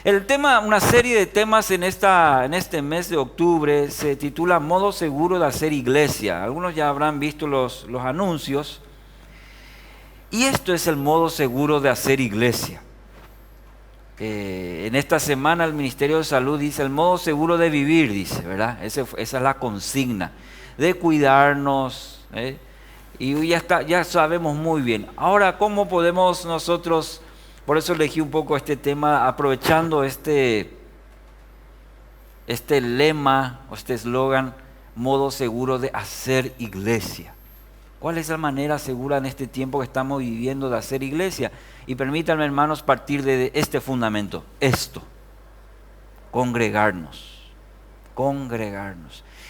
El tema, una serie de temas en este mes de octubre se titula Modo seguro de hacer iglesia. Algunos ya habrán visto los anuncios. Y esto es el modo seguro de hacer iglesia. En esta semana el Ministerio de Salud dice el modo seguro de vivir, dice, ¿verdad? Esa es la consigna, de cuidarnos, y ya sabemos muy bien. Ahora, ¿cómo podemos nosotros, por eso elegí un poco este tema, aprovechando este lema o este eslogan, modo seguro de hacer iglesia? ¿Cuál es la manera segura en este tiempo que estamos viviendo de hacer iglesia? Y permítanme, hermanos, partir de este fundamento, congregarnos.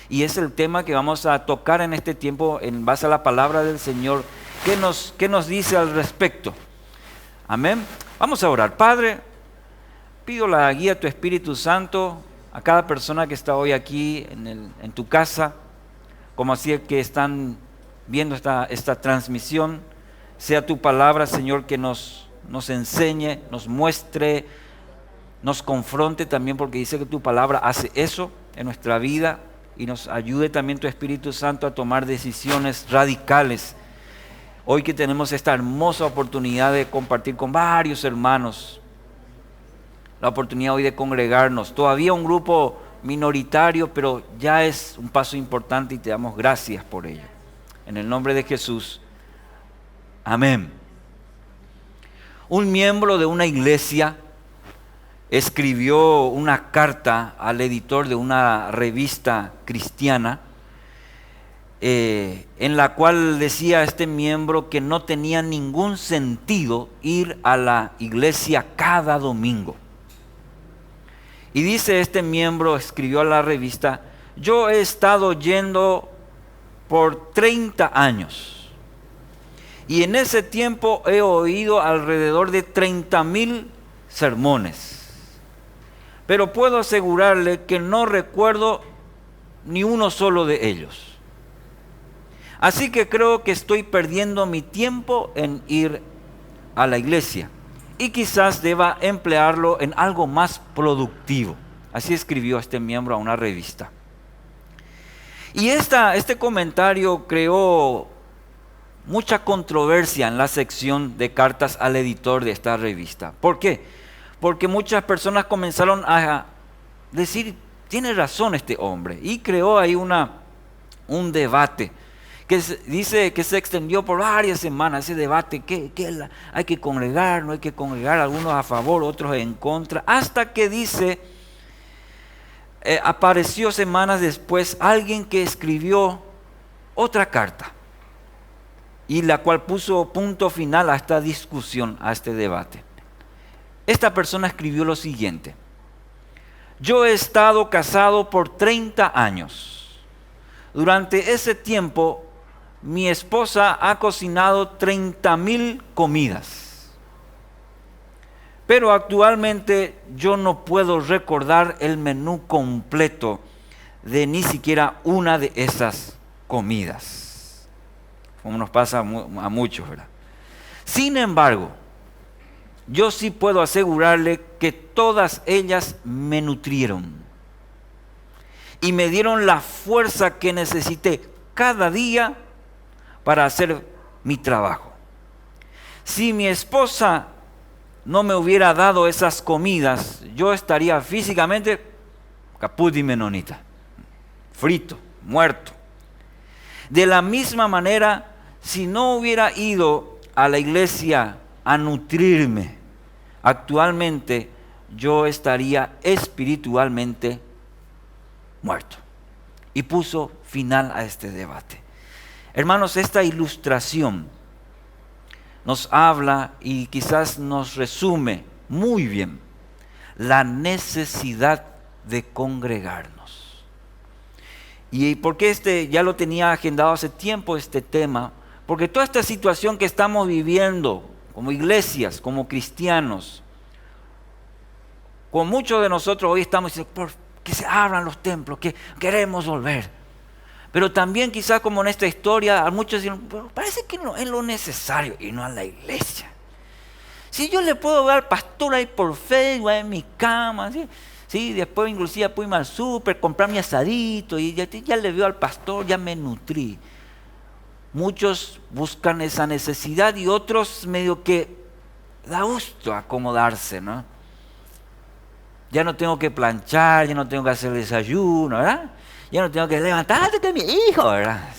Y es el tema que vamos a tocar en este tiempo en base a la palabra del Señor. ¿Qué nos dice al respecto? Amén. Vamos a orar. Padre, pido la guía de tu Espíritu Santo a cada persona que está hoy aquí en tu casa, como así que están viendo esta transmisión. Sea tu palabra, Señor, que nos enseñe, nos muestre, nos confronte también, porque dice que tu palabra hace eso en nuestra vida, y nos ayude también tu Espíritu Santo a tomar decisiones radicales. Hoy que tenemos esta hermosa oportunidad de compartir con varios hermanos, la oportunidad hoy de congregarnos, todavía un grupo minoritario, pero ya es un paso importante y te damos gracias por ello. En el nombre de Jesús, amén. Un miembro de una iglesia escribió una carta al editor de una revista cristiana, en la cual decía este miembro que no tenía ningún sentido ir a la iglesia cada domingo. Y dice este miembro, escribió a la revista: yo he estado yendo por 30 años y en ese tiempo he oído alrededor de 30,000 sermones, pero puedo asegurarle que no recuerdo ni uno solo de ellos. Así que creo que estoy perdiendo mi tiempo en ir a la iglesia y quizás deba emplearlo en algo más productivo. Así escribió este miembro a una revista. Y este comentario creó mucha controversia en la sección de cartas al editor de esta revista. ¿Por qué? Porque muchas personas comenzaron a decir, tiene razón este hombre, y creó ahí un debate que dice que se extendió por varias semanas, ese debate, hay que congregar, no hay que congregar, algunos a favor, otros en contra, hasta que dice, apareció semanas después alguien que escribió otra carta, y la cual puso punto final a esta discusión, a este debate. Esta persona escribió lo siguiente: yo he estado casado por 30 años. Durante ese tiempo, mi esposa ha cocinado 30,000 comidas. Pero actualmente yo no puedo recordar el menú completo de ni siquiera una de esas comidas, como nos pasa a muchos, ¿verdad? Sin embargo, yo sí puedo asegurarle que todas ellas me nutrieron y me dieron la fuerza que necesité cada día para hacer mi trabajo. Si mi esposa no me hubiera dado esas comidas, yo estaría físicamente caput y menonita, frito, muerto. De la misma manera, si no hubiera ido a la iglesia a nutrirme, actualmente yo estaría espiritualmente muerto. Y puso final a este debate. Hermanos, esta ilustración nos habla y quizás nos resume muy bien la necesidad de congregarnos. ¿Y por qué ya lo tenía agendado hace tiempo este tema? Porque toda esta situación que estamos viviendo como iglesias, como cristianos, con muchos de nosotros hoy estamos diciendo que se abran los templos, que queremos volver. Pero también quizás como en esta historia, a muchos dicen, parece que no es lo necesario y no a la iglesia. Si yo le puedo ver al pastor ahí por Facebook, en mi cama, ¿sí? Sí, después inclusive puedo irme al súper, comprar mi asadito y ya le veo al pastor, ya me nutrí. Muchos buscan esa necesidad y otros medio que da gusto acomodarse, ¿no? Ya no tengo que planchar, ya no tengo que hacer desayuno, ¿verdad? Ya no tengo que levantarte que mi hijo, ¿verdad?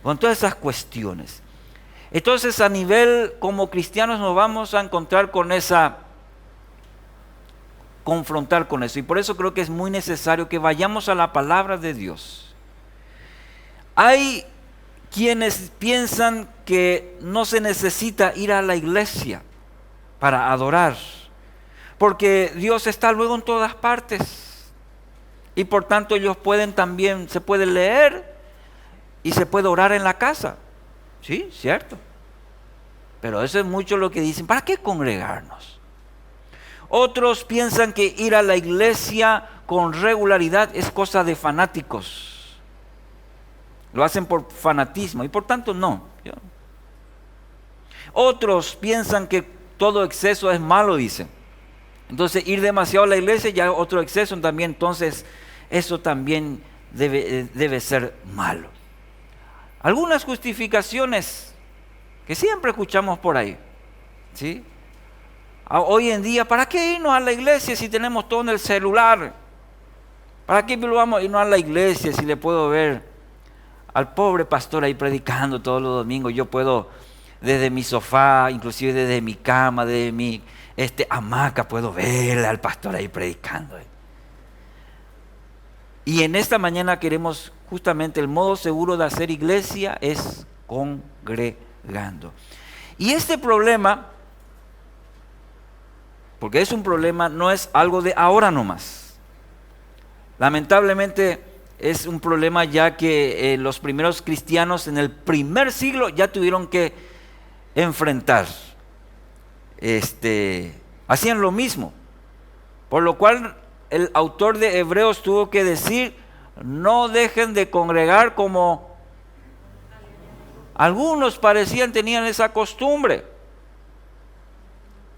Con todas esas cuestiones. Entonces, a nivel como cristianos nos vamos a encontrar con confrontar con eso. Y por eso creo que es muy necesario que vayamos a la palabra de Dios. Hay quienes piensan que no se necesita ir a la iglesia para adorar, porque Dios está luego en todas partes. Y por tanto ellos se puede leer y se puede orar en la casa. Sí, cierto. Pero eso es mucho lo que dicen, ¿para qué congregarnos? Otros piensan que ir a la iglesia con regularidad es cosa de fanáticos. Lo hacen por fanatismo y por tanto no. Otros piensan que todo exceso es malo, dicen. Entonces ir demasiado a la iglesia ya otro exceso también, entonces eso también debe ser malo. Algunas justificaciones que siempre escuchamos por ahí, ¿sí? Hoy en día, ¿para qué irnos a la iglesia si tenemos todo en el celular? ¿Para qué vamos a irnos a la iglesia si le puedo ver al pobre pastor ahí predicando todos los domingos? Yo puedo desde mi sofá, inclusive desde mi cama, desde mi hamaca, puedo verle al pastor ahí predicando. Y en esta mañana queremos justamente el modo seguro de hacer iglesia es congregando. Y este problema, porque es un problema, no es algo de ahora nomás. Lamentablemente es un problema ya que los primeros cristianos en el primer siglo ya tuvieron que enfrentar. Hacían lo mismo. Por lo cual el autor de Hebreos tuvo que decir, no dejen de congregar como algunos tenían esa costumbre.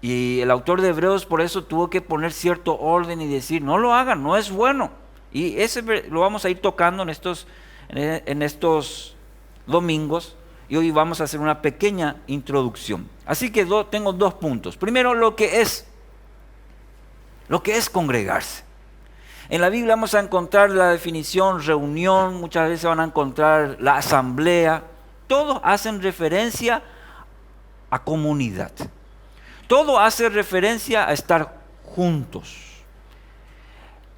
Y el autor de Hebreos por eso tuvo que poner cierto orden y decir, no lo hagan, no es bueno. Y ese lo vamos a ir tocando en estos domingos. Y hoy vamos a hacer una pequeña introducción. Así que tengo 2 puntos. Primero, lo que es congregarse. En la Biblia vamos a encontrar la definición reunión, muchas veces van a encontrar la asamblea. Todos hacen referencia a comunidad. Todo hace referencia a estar juntos.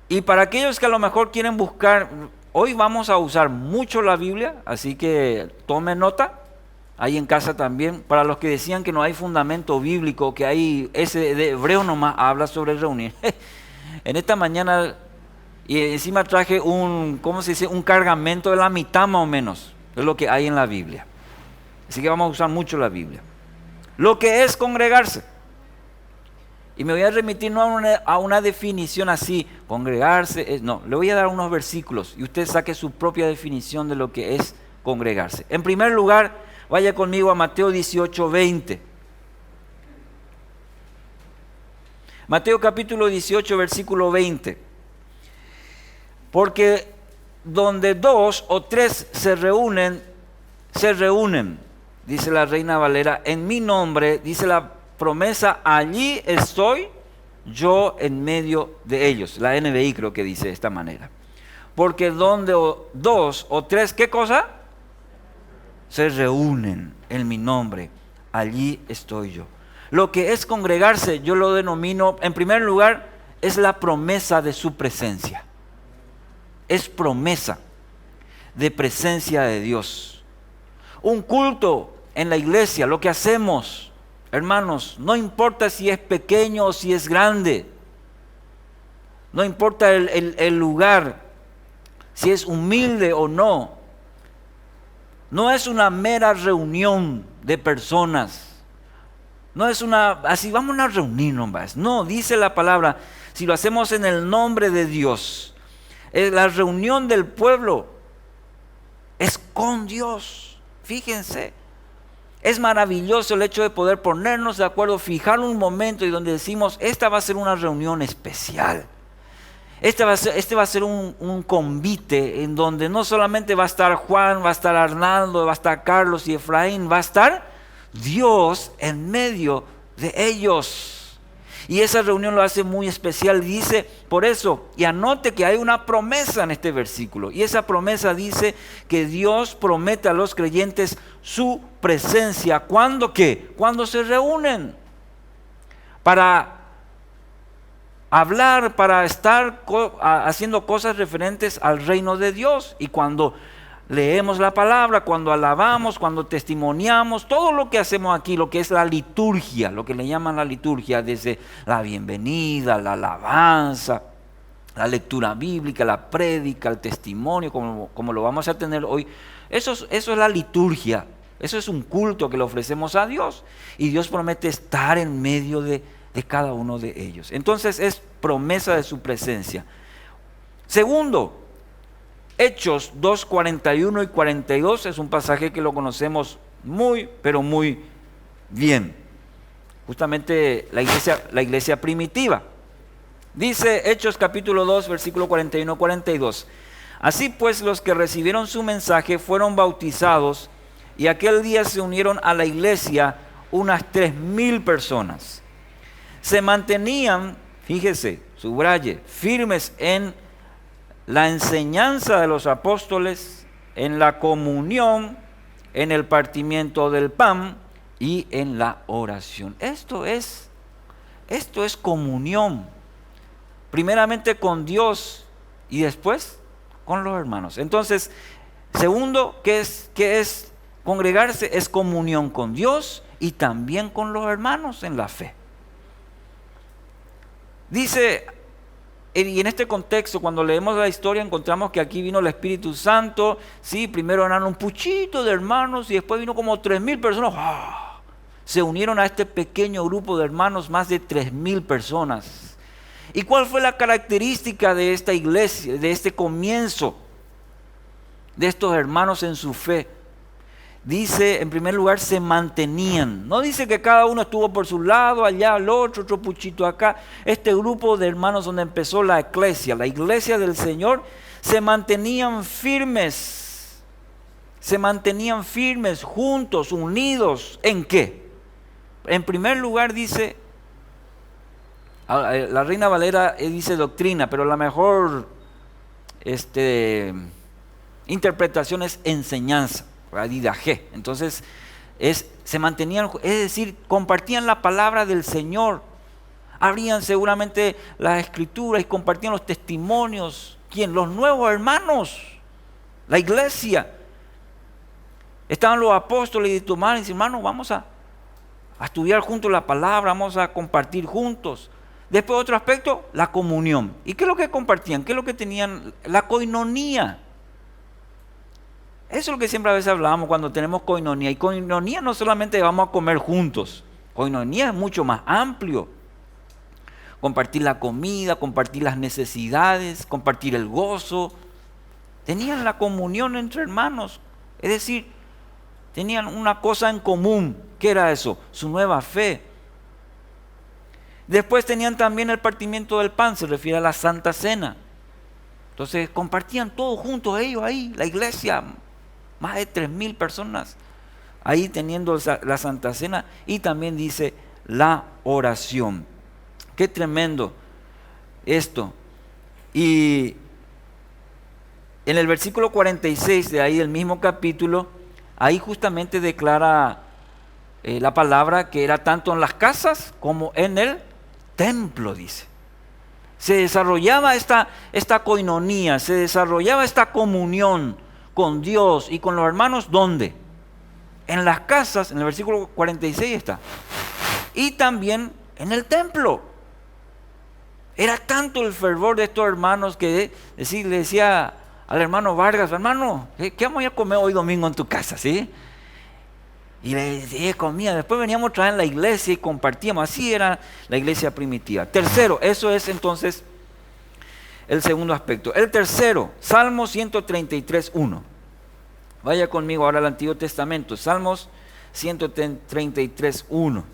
Y para aquellos que a lo mejor quieren buscar, hoy vamos a usar mucho la Biblia, así que tomen nota, ahí en casa también. Para los que decían que no hay fundamento bíblico, que hay ese de Hebreo nomás habla sobre reunir. En esta mañana, y encima traje un cargamento de la mitad más o menos, de lo que hay en la Biblia. Así que vamos a usar mucho la Biblia. Lo que es congregarse. Y me voy a remitir no a una definición así, congregarse, no, le voy a dar unos versículos y usted saque su propia definición de lo que es congregarse. En primer lugar, vaya conmigo a Mateo 18:20. Mateo capítulo 18, versículo 20. Porque donde 2 o 3 se reúnen, dice la Reina Valera, en mi nombre, dice la promesa, allí estoy yo en medio de ellos. La NBI creo que dice de esta manera. Porque donde 2 o 3, ¿qué cosa? Se reúnen en mi nombre, allí estoy yo. Lo que es congregarse, yo lo denomino, en primer lugar, es la promesa de su presencia. Es promesa de presencia de Dios. Un culto en la iglesia, lo que hacemos, hermanos, no importa si es pequeño o si es grande, no importa el lugar, si es humilde o no, no es una mera reunión de personas, no es así vamos a reunirnos más, no, dice la palabra, si lo hacemos en el nombre de Dios, la reunión del pueblo es con Dios, fíjense. Es maravilloso el hecho de poder ponernos de acuerdo, fijar un momento y donde decimos, esta va a ser una reunión especial. Este va a ser un convite en donde no solamente va a estar Juan, va a estar Arnaldo, va a estar Carlos y Efraín, va a estar Dios en medio de ellos. Y esa reunión lo hace muy especial, dice, por eso, y anote que hay una promesa en este versículo. Y esa promesa dice que Dios promete a los creyentes su presencia. ¿Cuándo qué? Cuando se reúnen para hablar, para estar haciendo cosas referentes al reino de Dios. Y cuando leemos la palabra, cuando alabamos, cuando testimoniamos, todo lo que hacemos aquí, lo que es la liturgia, lo que le llaman la liturgia, desde la bienvenida, la alabanza, la lectura bíblica, la prédica, el testimonio, como lo vamos a tener hoy, eso es la liturgia, eso es un culto que le ofrecemos a Dios, y Dios promete estar en medio de cada uno de ellos. Entonces es promesa de su presencia. Segundo, Hechos 2, 41 y 42 es un pasaje que lo conocemos muy, pero muy bien. Justamente la iglesia primitiva. Dice Hechos capítulo 2, versículo 41 y 42. Así pues, los que recibieron su mensaje fueron bautizados y aquel día se unieron a la iglesia unas 3,000 personas. Se mantenían, fíjese, subraye, firmes en la enseñanza de los apóstoles, en la comunión, en el partimiento del pan y en la oración. Esto es comunión, primeramente con Dios y después con los hermanos. Entonces, segundo, ¿qué es congregarse? Es comunión con Dios y también con los hermanos en la fe. Dice, y en este contexto, cuando leemos la historia, encontramos que aquí vino el Espíritu Santo. Sí, primero eran un puchito de hermanos y después vino como 3,000 personas. ¡Oh! Se unieron a este pequeño grupo de hermanos, más de 3,000 personas. ¿Y cuál fue la característica de esta iglesia, de este comienzo, de estos hermanos en su fe? Dice, en primer lugar, se mantenían. No dice que cada uno estuvo por su lado, allá el otro puchito acá. Este grupo de hermanos donde empezó la iglesia del Señor, se mantenían firmes. Se mantenían firmes, juntos, unidos. ¿En qué? En primer lugar dice, la Reina Valera dice doctrina, pero la mejor interpretación es enseñanza. Didaje. Entonces se mantenían, es decir, compartían la palabra del Señor, abrían seguramente las escrituras y compartían los testimonios. ¿Quién? Los nuevos hermanos, la iglesia. Estaban los apóstoles y tomaban y decían, hermano, vamos a estudiar juntos la palabra, vamos a compartir juntos. Después otro aspecto, la comunión. ¿Y qué es lo que compartían? ¿Qué es lo que tenían? La coinonía. Eso es lo que siempre a veces hablábamos cuando tenemos coinonía. Y coinonía no solamente vamos a comer juntos. Coinonía es mucho más amplio. Compartir la comida, compartir las necesidades, compartir el gozo. Tenían la comunión entre hermanos. Es decir, tenían una cosa en común. ¿Qué era eso? Su nueva fe. Después tenían también el partimiento del pan, se refiere a la Santa Cena. Entonces compartían todos juntos ellos ahí, la iglesia. Más de 3,000 personas ahí teniendo la Santa Cena. Y también dice la oración. Qué tremendo esto. Y en el versículo 46 de ahí del mismo capítulo, ahí justamente declara la palabra que era tanto en las casas como en el templo, dice. Se desarrollaba esta coinonía, se desarrollaba esta comunión con Dios y con los hermanos. ¿Dónde? En las casas, en el versículo 46 está. Y también en el templo. Era tanto el fervor de estos hermanos que le decía al hermano Vargas, hermano, ¿qué vamos a comer hoy domingo en tu casa? ¿Sí? Y le decía, comía. Después veníamos a traer en la iglesia y compartíamos. Así era la iglesia primitiva. Tercero, eso es entonces el segundo aspecto. El tercero, Salmo 133, 1. Vaya conmigo ahora al Antiguo Testamento. Salmos 133:1.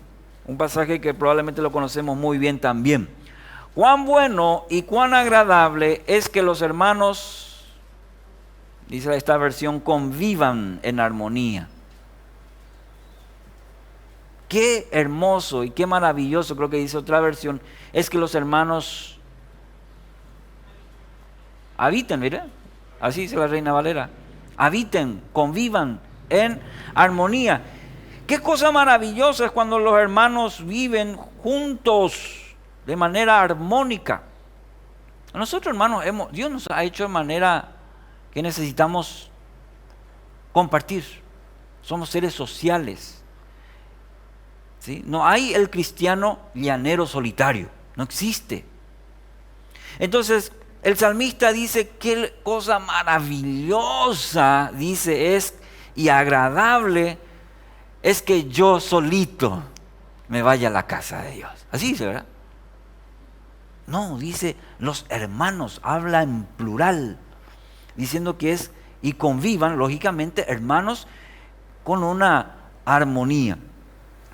Un pasaje que probablemente lo conocemos muy bien también. Cuán bueno y cuán agradable es que los hermanos, dice esta versión, convivan en armonía. Qué hermoso y qué maravilloso, creo que dice otra versión, es que los hermanos habiten, mira, así dice la Reina Valera, habiten, convivan en armonía. Qué cosa maravillosa es cuando los hermanos viven juntos de manera armónica. Nosotros, hermanos, Dios nos ha hecho de manera que necesitamos compartir. Somos seres sociales. ¿Sí? No hay el cristiano llanero solitario, no existe. Entonces, el salmista dice, qué cosa maravillosa, dice, es y agradable es que yo solito me vaya a la casa de Dios. Así dice, ¿verdad? No, dice los hermanos, habla en plural, diciendo que es y convivan, lógicamente, hermanos con una armonía.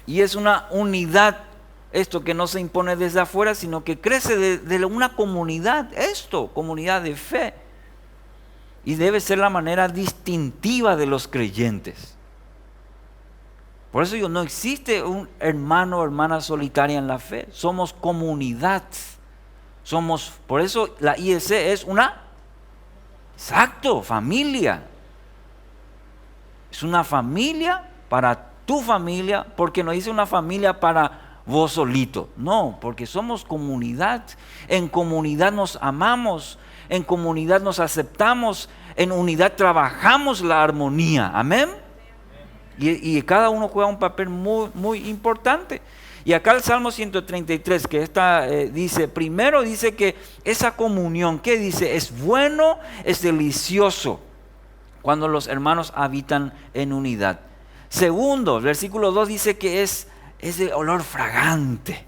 Y es una unidad, esto que no se impone desde afuera, sino que crece de una comunidad, comunidad de fe. Y debe ser la manera distintiva de los creyentes. Por eso no existe un hermano o hermana solitaria en la fe, somos comunidad. Por eso la IEC es una, familia. Es una familia para tu familia, porque no dice una familia para vos solito. No, porque somos comunidad. En comunidad nos amamos, en comunidad nos aceptamos, en unidad trabajamos la armonía. Amén. Y cada uno juega un papel muy, muy importante. Y acá el Salmo 133, que dice, primero dice que esa comunión, ¿qué dice? Es bueno, es delicioso cuando los hermanos habitan en unidad. Segundo, el versículo 2 dice que es de olor fragante.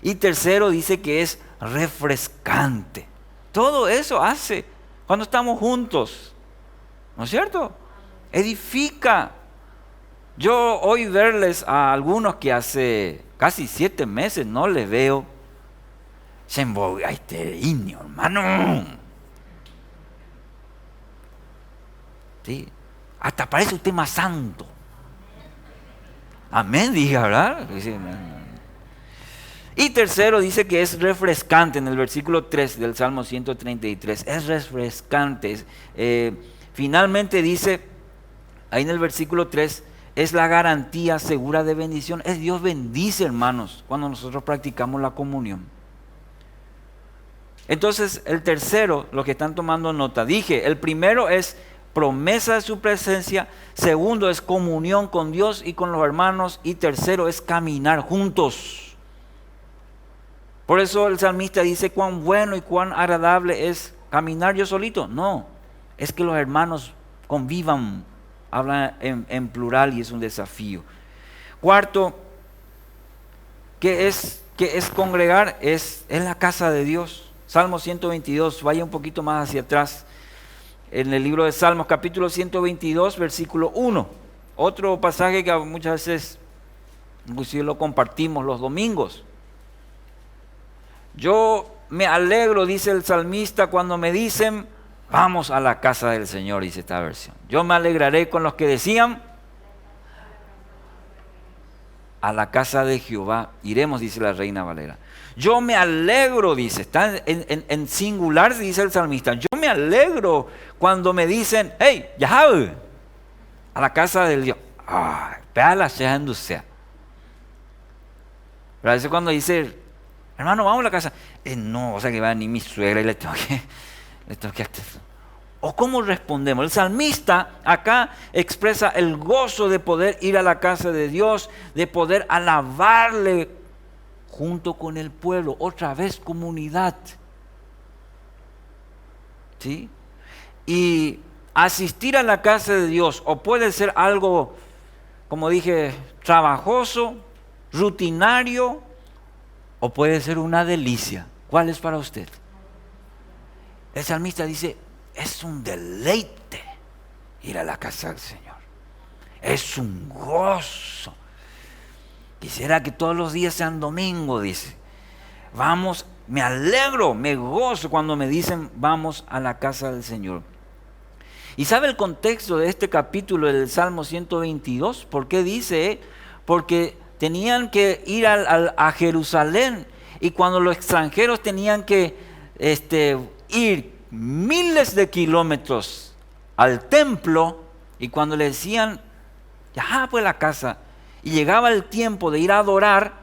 Y tercero dice que es refrescante. Todo eso hace cuando estamos juntos, ¿no es cierto? Edifica. Yo hoy verles a algunos que hace casi 7 meses no les veo, se voy a este indio, hermano. ¿Sí? Hasta parece usted más santo. Amén, dije, ¿verdad? Y tercero dice que es refrescante, en el versículo 3 del Salmo 133, es refrescante. Finalmente dice, ahí en el versículo 3, es la garantía segura de bendición. Es Dios bendice, hermanos, cuando nosotros practicamos la comunión. Entonces, el tercero, los que están tomando nota, dije, el primero es promesa de su presencia, segundo es comunión con Dios y con los hermanos, y tercero es caminar juntos. Por eso el salmista dice, cuán bueno y cuán agradable es caminar yo solito. No, es que los hermanos convivan, habla en plural y es un desafío. Cuarto, ¿qué es congregar? Es la casa de Dios. Salmo 122, vaya un poquito más hacia atrás. En el libro de Salmos, capítulo 122, versículo 1. Otro pasaje que muchas veces, inclusive lo compartimos los domingos. Yo me alegro, dice el salmista, cuando me dicen, vamos a la casa del Señor, dice esta versión. Yo me alegraré con los que decían, a la casa de Jehová iremos, dice la Reina Valera. Yo me alegro, dice, está en singular, dice el salmista. Yo me alegro cuando me dicen, hey, Yahweh, a la casa del Dios. Pero a veces cuando dice, hermano, vamos a la casa. No, o sea que va ni mi suegra y le tengo que hacer. ¿O cómo respondemos? El salmista acá expresa el gozo de poder ir a la casa de Dios, de poder alabarle junto con el pueblo, otra vez comunidad. ¿Sí? Y asistir a la casa de Dios, o puede ser algo, como dije, trabajoso, rutinario, o puede ser una delicia. ¿Cuál es para usted? El salmista dice, es un deleite ir a la casa del Señor. Es un gozo. Quisiera que todos los días sean domingo, dice. Vamos, me alegro, me gozo cuando me dicen vamos a la casa del Señor. ¿Y sabe el contexto de este capítulo del Salmo 122? ¿Por qué dice? Porque tenían que ir a Jerusalén, y cuando los extranjeros tenían que ir miles de kilómetros al templo, y cuando le decían, ya pues la casa, y llegaba el tiempo de ir a adorar,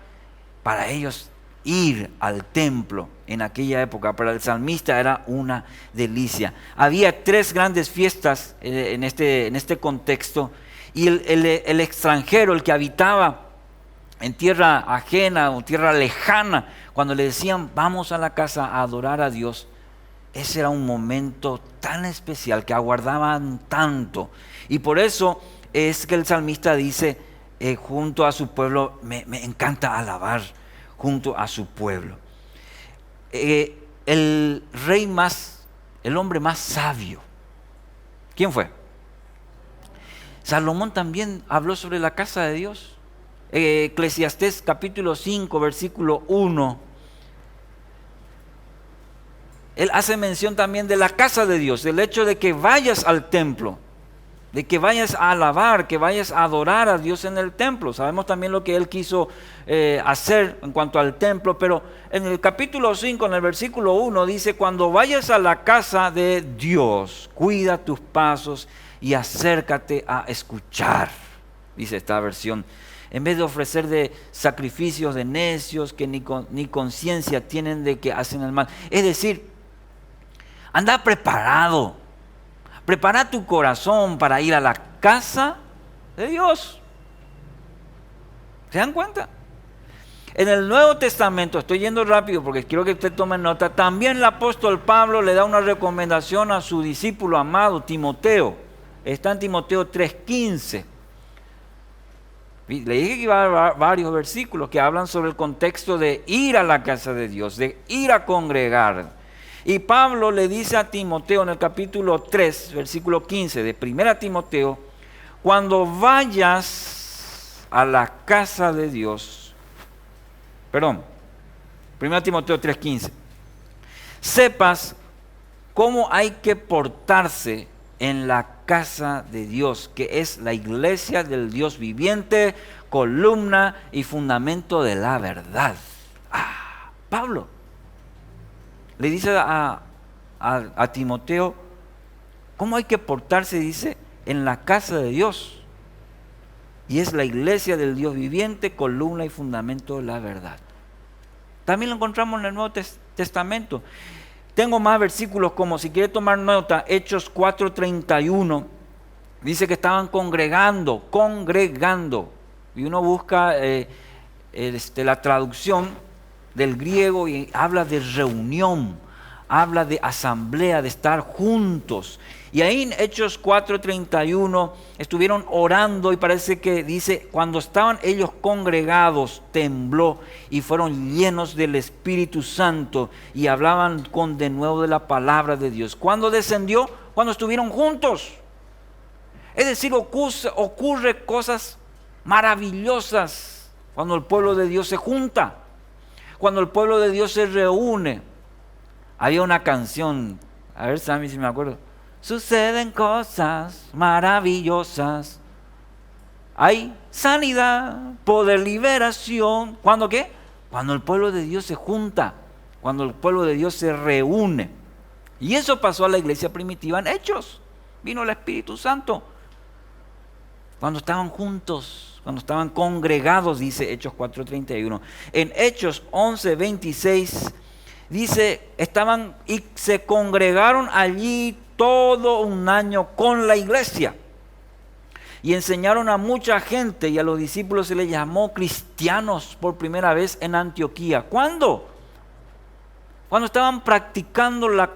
para ellos ir al templo en aquella época, para el salmista era una delicia. Había 3 grandes fiestas en este contexto, y el extranjero, el que habitaba en tierra ajena o tierra lejana, cuando le decían vamos a la casa a adorar a Dios, ese era un momento tan especial que aguardaban tanto. Y por eso es que el salmista dice, junto a su pueblo, me encanta alabar junto a su pueblo. El hombre más sabio, ¿quién fue? Salomón también habló sobre la casa de Dios. Eclesiastés capítulo 5, versículo 1. Él hace mención también de la casa de Dios, del hecho de que vayas al templo, de que vayas a alabar, que vayas a adorar a Dios en el templo. Sabemos también lo que él quiso hacer en cuanto al templo, pero en el capítulo 5, en el versículo 1, dice, cuando vayas a la casa de Dios, cuida tus pasos y acércate a escuchar, dice esta versión. En vez de ofrecer de sacrificios de necios que ni conciencia tienen de que hacen el mal. Es decir, anda preparado. Prepara tu corazón para ir a la casa de Dios. ¿Se dan cuenta? En el Nuevo Testamento, estoy yendo rápido porque quiero que usted tome nota, también el apóstol Pablo le da una recomendación a su discípulo amado Timoteo. Está en Timoteo 3:15. Le dije que iba a haber varios versículos que hablan sobre el contexto de ir a la casa de Dios, de ir a congregar. Y Pablo le dice a Timoteo en el capítulo 3, versículo 15 de 1 Timoteo, cuando vayas a la casa de Dios, 1 Timoteo 3:15, sepas cómo hay que portarse en la casa de Dios, que es la iglesia del Dios viviente, columna y fundamento de la verdad. Pablo le dice a Timoteo cómo hay que portarse, dice, en la casa de Dios. Y es la iglesia del Dios viviente, columna y fundamento de la verdad. También lo encontramos en el Nuevo Testamento. Tengo más versículos, como si quiere tomar nota, Hechos 4:31. Dice que estaban congregando. Y uno busca la traducción del griego y habla de reunión, habla de asamblea, de estar juntos. Y ahí en Hechos 4:31 estuvieron orando, y parece que dice, cuando estaban ellos congregados, tembló y fueron llenos del Espíritu Santo y hablaban con denuedo de la palabra de Dios. ¿Cuándo descendió? Cuando estuvieron juntos. Es decir, ocurre cosas maravillosas cuando el pueblo de Dios se junta, cuando el pueblo de Dios se reúne. Había una canción, a ver, Sammy, si me acuerdo. Suceden cosas maravillosas. Hay sanidad, poder, liberación. ¿Cuándo qué? Cuando el pueblo de Dios se junta, cuando el pueblo de Dios se reúne. Y eso pasó a la iglesia primitiva en Hechos. Vino el Espíritu Santo. Cuando estaban juntos, cuando estaban congregados, dice Hechos 4:31. En Hechos 11:26 dice, estaban y se congregaron allí todo un año con la iglesia y enseñaron a mucha gente, y a los discípulos se les llamó cristianos por primera vez en Antioquía. ¿Cuándo? Cuando estaban practicando la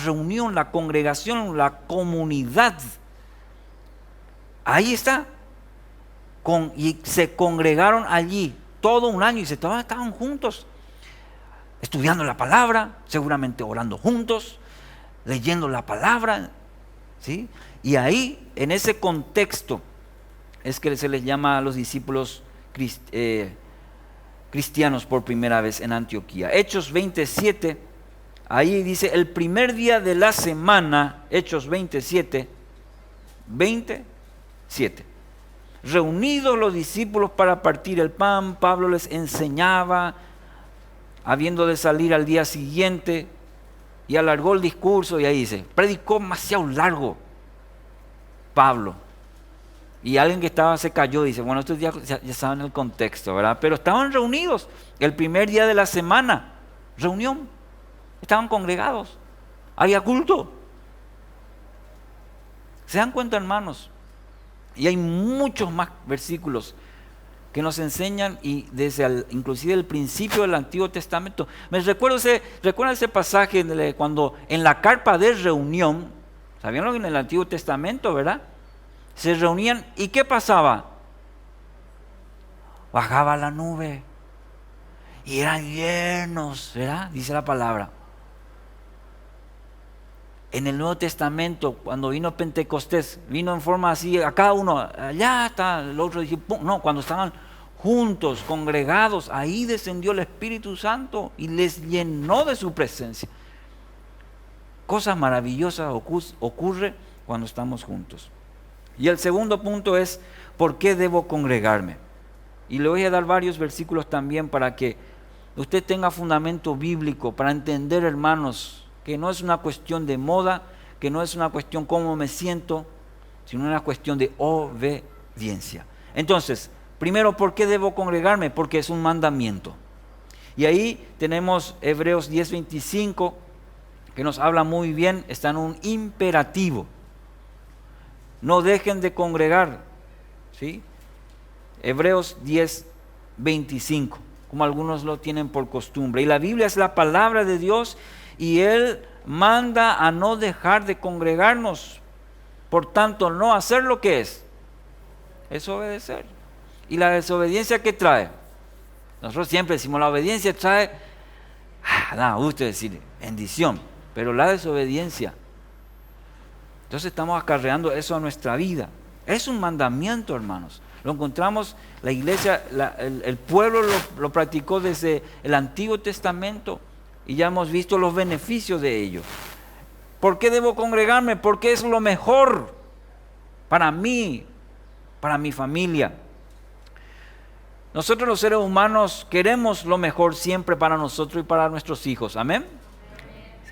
reunión, la congregación, la comunidad. Ahí está. Y se congregaron allí todo un año y estaban juntos, estudiando la palabra, seguramente orando juntos, leyendo la palabra. ¿sí? Y ahí, en ese contexto, es que se les llama a los discípulos cristianos por primera vez en Antioquía. Hechos 27, ahí dice, el primer día de la semana, Hechos 27, reunidos los discípulos para partir el pan, Pablo les enseñaba, habiendo de salir al día siguiente, y alargó el discurso, y ahí dice, predicó demasiado largo Pablo. Y alguien que estaba se cayó, dice, bueno, estos días ya saben el contexto, ¿verdad? Pero estaban reunidos el primer día de la semana, reunión, estaban congregados, había culto. ¿Se dan cuenta, hermanos? Y hay muchos más versículos que nos enseñan, y desde inclusive el principio del Antiguo Testamento. Me recuerdo ese pasaje cuando en la carpa de reunión, ¿sabían lo que en el Antiguo Testamento, verdad? Se reunían, ¿y qué pasaba? Bajaba la nube y eran llenos, ¿verdad? Dice la palabra. En el Nuevo Testamento, cuando vino Pentecostés, vino en forma así, a cada uno, allá está, el otro dice, no, cuando estaban juntos, congregados, ahí descendió el Espíritu Santo y les llenó de su presencia. Cosas maravillosas ocurren cuando estamos juntos. Y el segundo punto es, ¿por qué debo congregarme? Y le voy a dar varios versículos también para que usted tenga fundamento bíblico, para entender, hermanos, que no es una cuestión de moda, que no es una cuestión cómo me siento, sino una cuestión de obediencia. Entonces, primero, ¿por qué debo congregarme? Porque es un mandamiento. Y ahí tenemos Hebreos 10:25, que nos habla muy bien, está en un imperativo. No dejen de congregar, ¿sí? Hebreos 10:25, como algunos lo tienen por costumbre. Y la Biblia es la palabra de Dios, y Él manda a no dejar de congregarnos. Por tanto, no hacer lo que es obedecer. ¿Y la desobediencia qué trae? Nosotros siempre decimos, la obediencia trae, gusto decir, bendición, pero la desobediencia, entonces estamos acarreando eso a nuestra vida. Es un mandamiento, hermanos. Lo encontramos, la iglesia, el pueblo lo practicó desde el Antiguo Testamento, y ya hemos visto los beneficios de ello. ¿Por qué debo congregarme? Porque es lo mejor para mí, para mi familia. Nosotros los seres humanos queremos lo mejor siempre para nosotros y para nuestros hijos. ¿Amén?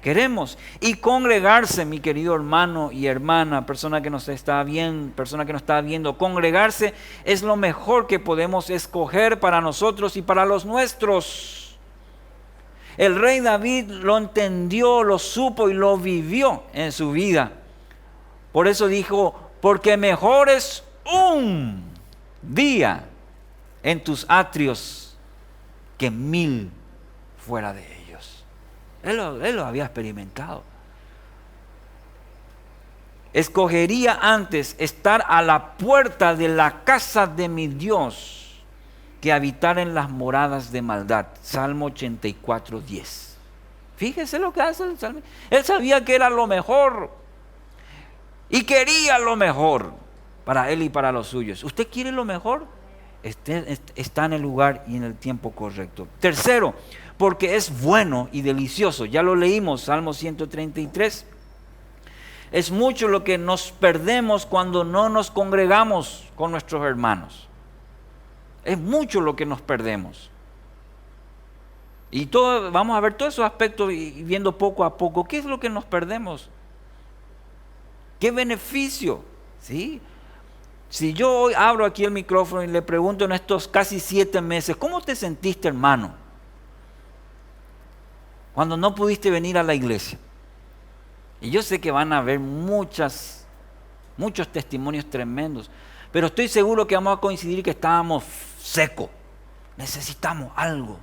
Queremos. Y congregarse, mi querido hermano y hermana, persona que nos está viendo, congregarse es lo mejor que podemos escoger para nosotros y para los nuestros. El rey David lo entendió, lo supo y lo vivió en su vida. Por eso dijo, porque mejor es un día en tus atrios que 1000 fuera de ellos. Él lo había experimentado. Escogería antes estar a la puerta de la casa de mi Dios que habitar en las moradas de maldad. Salmo 84:10. Fíjese lo que hace el salmista. Él sabía que era lo mejor y quería lo mejor para él y para los suyos. ¿Usted quiere lo mejor? Está en el lugar y en el tiempo correcto. Tercero, porque es bueno y delicioso. Ya lo leímos, Salmo 133. Es mucho lo que nos perdemos cuando no nos congregamos con nuestros hermanos. Es mucho lo que nos perdemos. Y vamos a ver todos esos aspectos y viendo poco a poco. ¿Qué es lo que nos perdemos? ¿Qué beneficio? ¿Sí? Si yo hoy abro aquí el micrófono y le pregunto en estos casi 7 meses, ¿cómo te sentiste, hermano, cuando no pudiste venir a la iglesia? Y yo sé que van a haber muchos testimonios tremendos, pero estoy seguro que vamos a coincidir que estábamos secos. Necesitamos algo.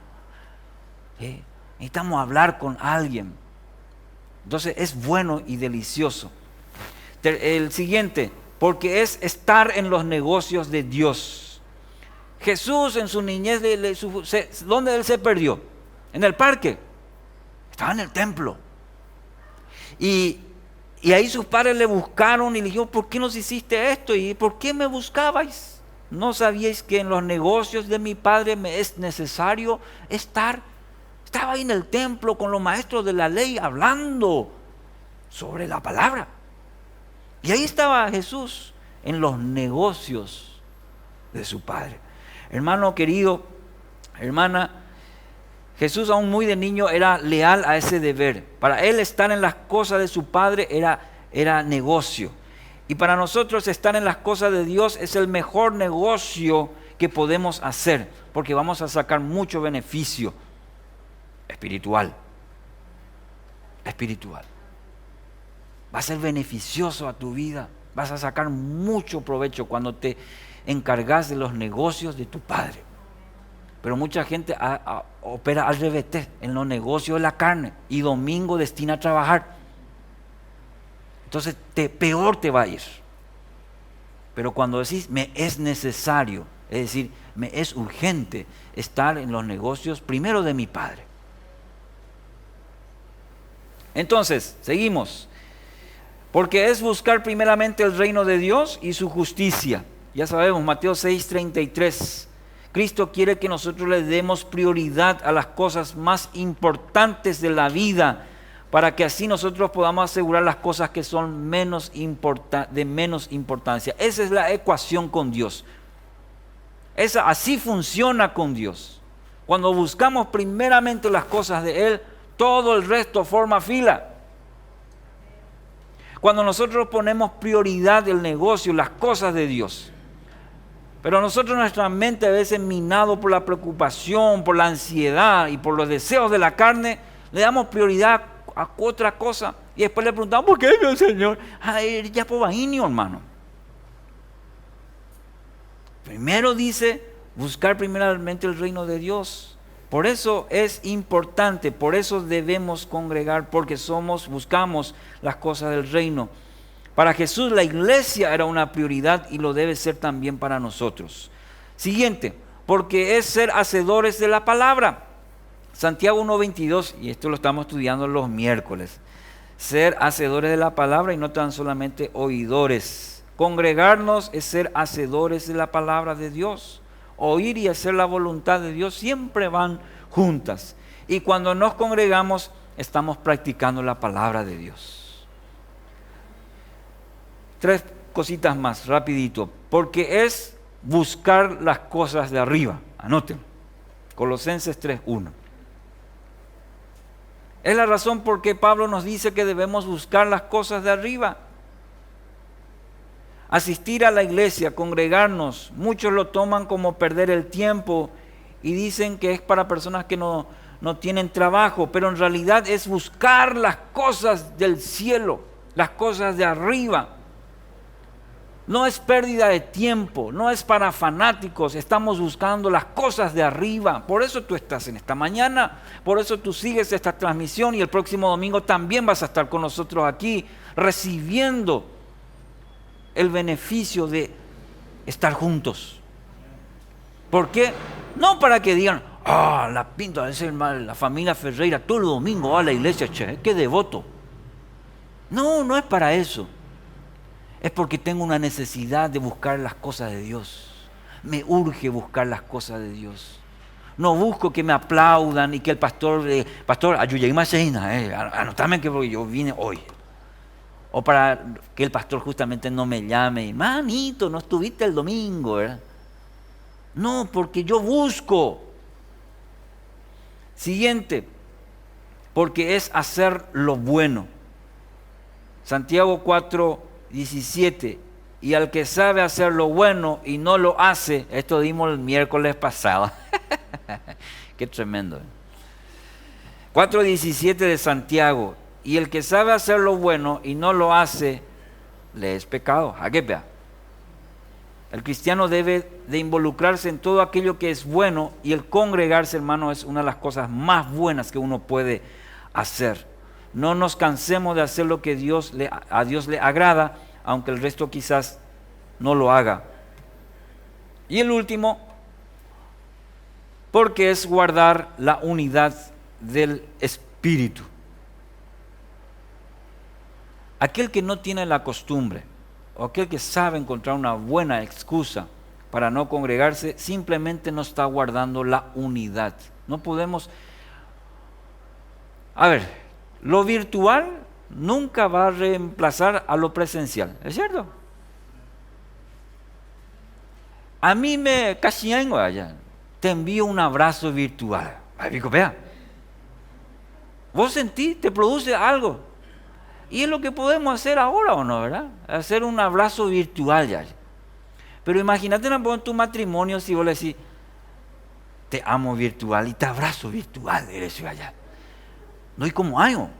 ¿Sí? Necesitamos hablar con alguien. Entonces es bueno y delicioso. El siguiente, porque es estar en los negocios de Dios. Jesús en su niñez, ¿dónde él se perdió? En el parque. Estaba en el templo. Y Y ahí sus padres le buscaron y le dijeron, ¿por qué nos hiciste esto? ¿Y por qué me buscabais? ¿No sabíais que en los negocios de mi padre me es necesario estar? Estaba ahí en el templo con los maestros de la ley hablando sobre la palabra. Y ahí estaba Jesús en los negocios de su padre. Hermano querido, hermana, Jesús aún muy de niño era leal a ese deber. Para él estar en las cosas de su padre era negocio. Y para nosotros estar en las cosas de Dios es el mejor negocio que podemos hacer, porque vamos a sacar mucho beneficio espiritual. Va a ser beneficioso a tu vida. Vas a sacar mucho provecho cuando te encargas de los negocios de tu padre. Pero mucha gente opera al revés, en los negocios de la carne, y domingo destina a trabajar. Entonces peor te va a ir. Pero cuando decís, me es necesario, es decir, me es urgente estar en los negocios primero de mi padre. Entonces, seguimos. Porque es buscar primeramente el reino de Dios y su justicia. Ya sabemos, Mateo 6:33. Cristo quiere que nosotros le demos prioridad a las cosas más importantes de la vida, para que así nosotros podamos asegurar las cosas que son de menos importancia. Esa es la ecuación con Dios. Así funciona con Dios. Cuando buscamos primeramente las cosas de Él, todo el resto forma fila. Cuando nosotros ponemos prioridad del negocio, las cosas de Dios. Pero nosotros, nuestra mente a veces minado por la preocupación, por la ansiedad y por los deseos de la carne, le damos prioridad a otra cosa. Y después le preguntamos, ¿por qué el Señor? Ay, ya por vainio, hermano. Primero dice, buscar primeramente el reino de Dios. Por eso es importante, por eso debemos congregar, porque buscamos las cosas del reino. Para Jesús la iglesia era una prioridad y lo debe ser también para nosotros. Siguiente, porque es ser hacedores de la palabra. Santiago 1:22, y esto lo estamos estudiando los miércoles. Ser hacedores de la palabra y no tan solamente oidores. Congregarnos es ser hacedores de la palabra de Dios. Oír y hacer la voluntad de Dios siempre van juntas. Y cuando nos congregamos, estamos practicando la palabra de Dios. 3 cositas más, rapidito. Porque es buscar las cosas de arriba. Anoten. Colosenses 3:1. Es la razón por qué Pablo nos dice que debemos buscar las cosas de arriba. Asistir a la iglesia, congregarnos, muchos lo toman como perder el tiempo y dicen que es para personas que no tienen trabajo, pero en realidad es buscar las cosas del cielo, las cosas de arriba. No es pérdida de tiempo, no es para fanáticos, estamos buscando las cosas de arriba. Por eso tú estás en esta mañana, por eso tú sigues esta transmisión y el próximo domingo también vas a estar con nosotros aquí recibiendo el beneficio de estar juntos. ¿Por qué? No para que digan, la pinta de ser mal, la familia Ferreira todo el domingo va a la iglesia, che, qué devoto. No es para eso. Es porque tengo una necesidad de buscar las cosas de Dios. Me urge buscar las cosas de Dios. No busco que me aplaudan y que el pastor, ayúdame más, anotame que yo vine hoy. O para que el pastor justamente no me llame, manito, no estuviste el domingo, ¿verdad? No, porque yo busco. Siguiente, porque es hacer lo bueno. Santiago 4:17, y al que sabe hacer lo bueno y no lo hace, esto dimos el miércoles pasado. Qué tremendo. 4:17 de Santiago, y el que sabe hacer lo bueno y no lo hace, le es pecado. ¿A qué vea? El cristiano debe de involucrarse en todo aquello que es bueno, y el congregarse, hermano, es una de las cosas más buenas que uno puede hacer. No nos cansemos de hacer lo que a Dios le agrada, aunque el resto quizás no lo haga. Y el último, porque es guardar la unidad del Espíritu. Aquel que no tiene la costumbre, o aquel que sabe encontrar una buena excusa para no congregarse, simplemente no está guardando la unidad. No podemos... A ver, lo virtual nunca va a reemplazar a lo presencial, ¿es cierto? A mí me casiengo allá, te envío un abrazo virtual. Ay, digo, vea, vos sentís, te produce algo. Y es lo que podemos hacer ahora, ¿o no, verdad? Hacer un abrazo virtual ya. Pero imagínate en tu matrimonio si vos le decís, te amo virtual y te abrazo virtual, eres allá. No hay como algo.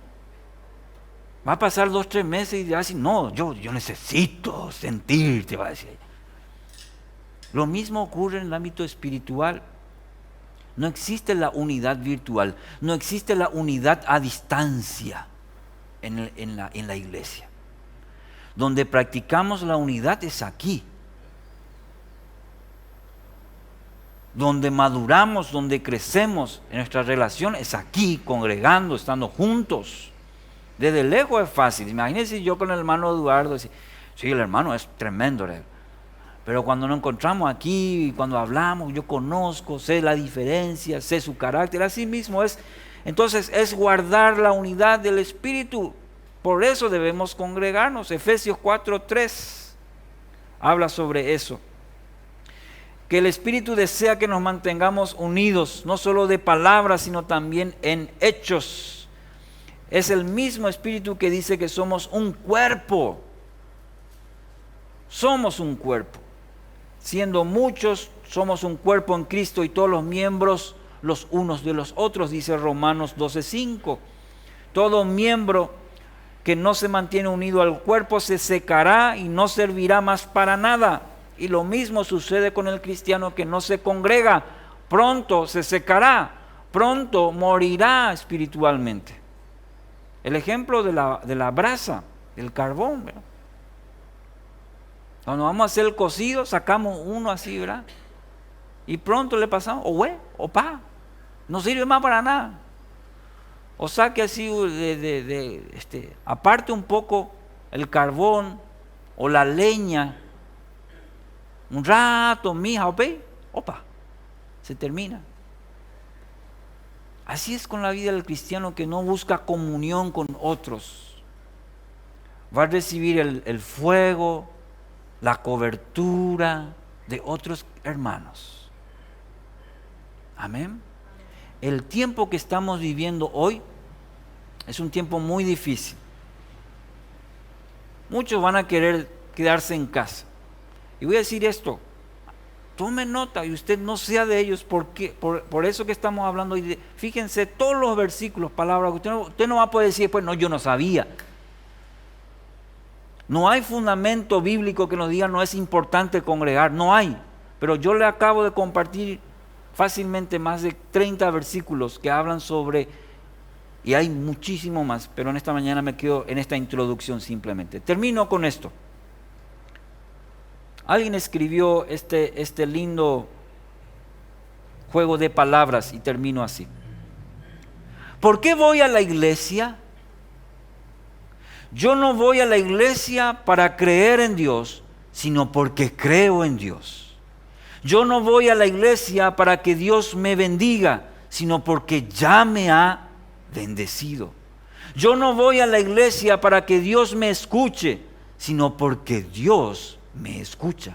Va a pasar 2 o 3 meses y va a decir, no, yo necesito sentirte, va a decir. Lo mismo ocurre en el ámbito espiritual. No existe la unidad virtual, no existe la unidad a distancia en la iglesia. Donde practicamos la unidad es aquí. Donde maduramos, donde crecemos en nuestra relación es aquí, congregando, estando juntos. Desde lejos es fácil. Imagínense yo con el hermano Eduardo, sí, el hermano es tremendo, pero cuando nos encontramos aquí, cuando hablamos, yo conozco, sé la diferencia, sé su carácter, así mismo es. Entonces es guardar la unidad del Espíritu. Por eso debemos congregarnos. Efesios 4:3 habla sobre eso. Que el Espíritu desea que nos mantengamos unidos, no solo de palabras, sino también en hechos. Es el mismo Espíritu que dice que somos un cuerpo. Somos un cuerpo. Siendo muchos, somos un cuerpo en Cristo y todos los miembros los unos de los otros, dice Romanos 12:5. Todo miembro que no se mantiene unido al cuerpo se secará y no servirá más para nada. Y lo mismo sucede con el cristiano que no se congrega. Pronto se secará, pronto morirá espiritualmente. El ejemplo de la brasa, del carbón, ¿verdad? Cuando vamos a hacer el cocido, sacamos uno así, ¿verdad? Y pronto le pasamos, o pa, no sirve más para nada. O saque así, aparte un poco el carbón o la leña, un rato, mija, opa, se termina. Así es con la vida del cristiano que no busca comunión con otros. Va a recibir el fuego, la cobertura de otros hermanos. Amén. El tiempo que estamos viviendo hoy es un tiempo muy difícil. Muchos van a querer quedarse en casa. Y voy a decir esto, tome nota y usted no sea de ellos, porque por eso que estamos hablando hoy. Fíjense todos los versículos, palabras, usted no va a poder decir después, no, yo no sabía. No hay fundamento bíblico que nos diga no es importante congregar, no hay. Pero yo le acabo de compartir fácilmente más de 30 versículos que hablan sobre, y hay muchísimo más, pero en esta mañana me quedo en esta introducción simplemente. Termino con esto. Alguien escribió este lindo juego de palabras y termino así. ¿Por qué voy a la iglesia? Yo no voy a la iglesia para creer en Dios, sino porque creo en Dios. Yo no voy a la iglesia para que Dios me bendiga, sino porque ya me ha bendecido. Yo no voy a la iglesia para que Dios me escuche, sino porque Dios me escucha.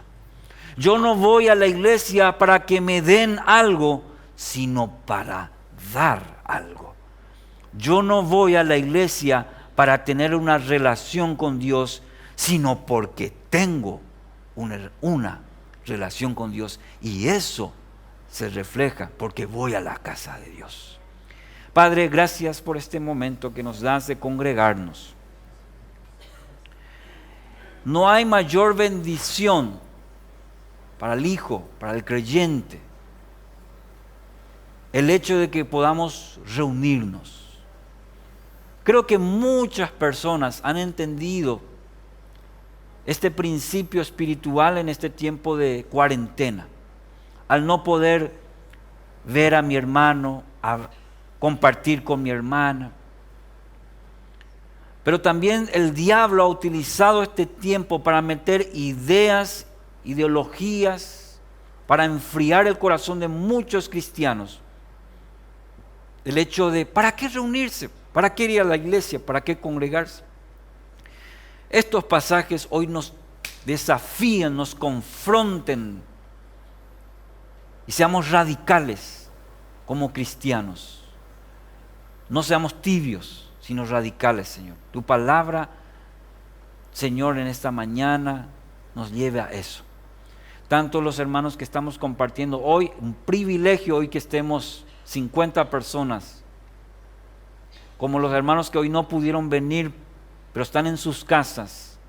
Yo no voy a la iglesia para que me den algo, sino para dar algo. Yo no voy a la iglesia para tener una relación con Dios, sino porque tengo una relación con Dios, y eso se refleja porque voy a la casa de Dios. Padre, gracias por este momento que nos das de congregarnos. No hay mayor bendición para el Hijo, para el creyente, el hecho de que podamos reunirnos. Creo que muchas personas han entendido este principio espiritual en este tiempo de cuarentena. Al no poder ver a mi hermano, a compartir con mi hermana. Pero también el diablo ha utilizado este tiempo para meter ideas, ideologías, para enfriar el corazón de muchos cristianos. El hecho de, ¿para qué reunirse? ¿Para qué ir a la iglesia? ¿Para qué congregarse? Estos pasajes hoy nos desafían, nos confronten y seamos radicales como cristianos. No seamos tibios, sino radicales, Señor. Tu palabra, Señor, en esta mañana nos lleve a eso. Tanto los hermanos que estamos compartiendo hoy, un privilegio hoy que estemos 50 personas, como los hermanos que hoy no pudieron venir, pero están en sus casas,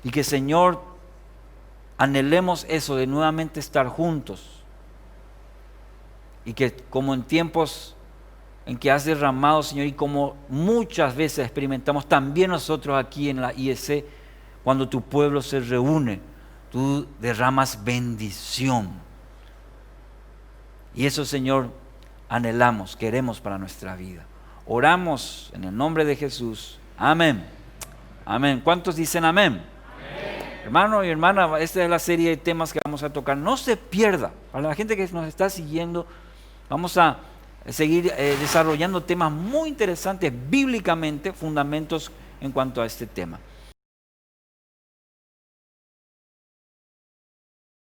y que, Señor, anhelemos eso de nuevamente estar juntos, y que como en tiempos en que has derramado, Señor, y como muchas veces experimentamos también nosotros aquí en la IEC, cuando tu pueblo se reúne, tú derramas bendición. Y eso, Señor, anhelamos, queremos para nuestra vida. Oramos en el nombre de Jesús. Amén. Amén. ¿Cuántos dicen amén? Amén. Hermano y hermana, esta es la serie de temas que vamos a tocar. No se pierda. Para la gente que nos está siguiendo, vamos a seguir desarrollando temas muy interesantes bíblicamente, fundamentos en cuanto a este tema.